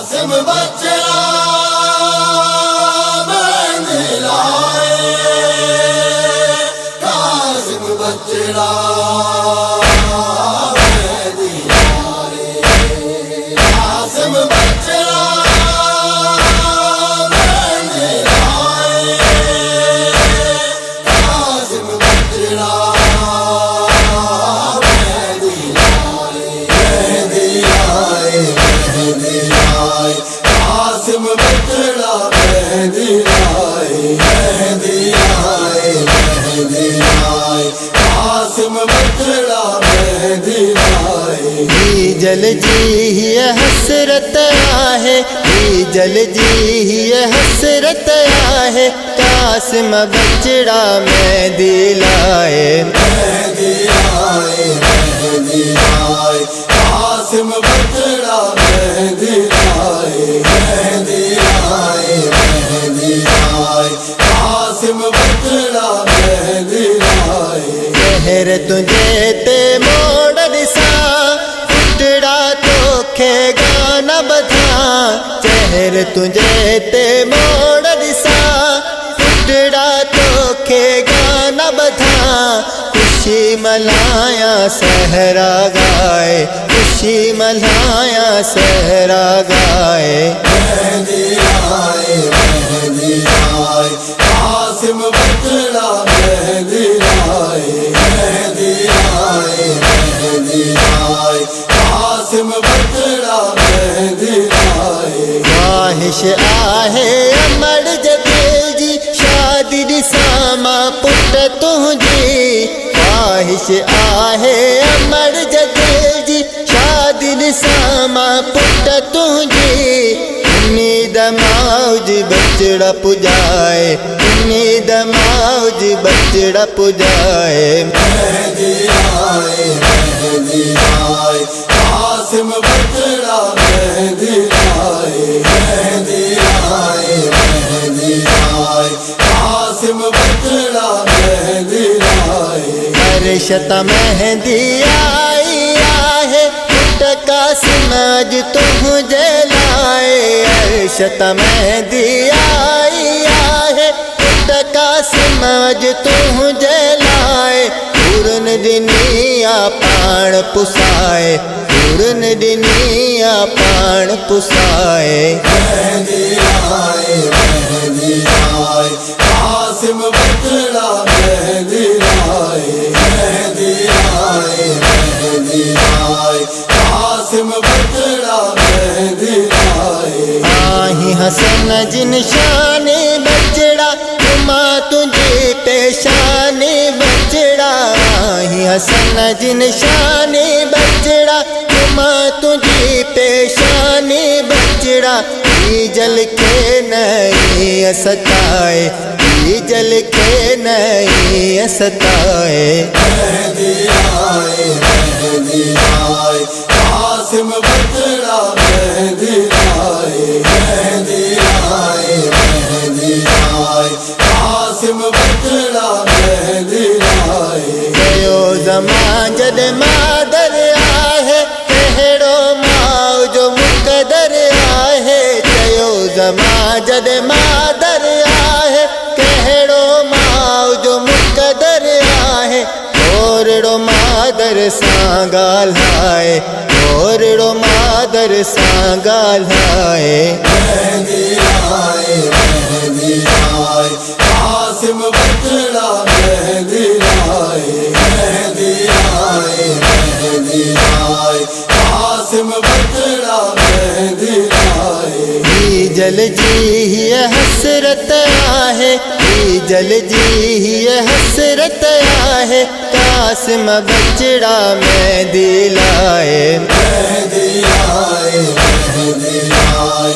कासिम बचड़ा मेहंदी लाए, कासिम बचड़ा मेहंदी लाए, कासिम बचड़ा मेहंदी लाए, कासिम बचड़ा मेहंदी लाए, मेहंदी लाए, मेहंदी लाए, कासिम बचड़ा मेहंदी लाए, मेहंदी लाए, मेहंदी लाए, कासिम बचड़ा मेहंदी लाए। जल जी ये हसरत आहे, जल जी ये हसरत आहे, कासिम बचड़ा मेहंदी लाए, मेहंदी लाए, मेहंदी लाए, कासिम बचड़ा मेहंदी लाए, मेहंदी लाए, मेहंदी लाए, कासिम बचड़ा मेहंदी लाए। शहर तुझे ते मोड़ दिसा, पुतड़ा तोखे गाना बधा, शहर तुझे ते मोड़ दिसा, पुतड़ा तोखे गाना बधा, खुशी मल्हाया सहरा गाए, खुशी मल्हाया सहरा गाए। मेहंदी लाए, मेहंदी लाए, कासिम बचड़ा मेहंदी लाए, मेहंदी लाए, मेहंदी लाए, कासिम बचड़ा मेहंदी लाए। ख्वाहिश आहे अमर जदेजी, शादी दिसामा पुट तुझी, ख्वाहिश आहे अमर जदेजी, शादी दिसामा पुट तुझी, उम्मीद मौज बचड़ा पुजाए, उम्मीद मौज बचड़ा पुजाए। मेहंदी लाए, मेहंदी लाए, कासिम बचड़ा मेहंदी लाए, मेहंदी लाए, मेहंदी लाए, कासिम बचड़ा मेहंदी लाए। अर्शत मेहंदी आई आहे, पुट कासिम अज तुझे लाए, अर्शत मेहंदी आई आहे, पुट कासिम अज तुझे लाए, पूरन दिनिया पाण पुसाए, पूरन दिनिया पाण पुसाए। मेहंदी लाए, मेहंदी लाए, कासिम बचड़ा मेहंदी लाए, मेहंदी लाए, मेहंदी लाए, कासिम बचड़ा मेहंदी लाए। आही हसन जिन शानी बचड़ा, तुमा तुझी पेशानी बचड़ा, आही हसन जिन शानी बचड़ा, तुमा तुझी पेशानी बचड़ा, जल के नहीं सताए, जल के नहीं सताए। मेहंदी लाए, मेहंदी लाए, कासिम बचड़ा मेहंदी लाए, मेहंदी लाए, मेहंदी लाए, कासिम बचड़ा मेहंदी लाए। कयो ज़मां जद मादर आहे, कहिड़ो माउ जो मुक़दर आहे, कयो ज़मां जद मादर आहे, कहिड़ो माउ जो मुक़दर आहे, ओरड़ो मादर सां ॻाल्हाए, ओरड़ो मादर सां ॻाल्हाए। मेहंदी लाए, मेहंदी लाए, कासिम बचड़ा मेहंदी लाए, मेहंदी लाए, मेहंदी लाए, कासिम बचड़ा मेहंदी लाए। जल जी ये हसरत आहे, जल जी ये हसरत आहे, कासिम बचड़ा मेहंदी लाए, मेहंदी लाए, मेहंदी लाए,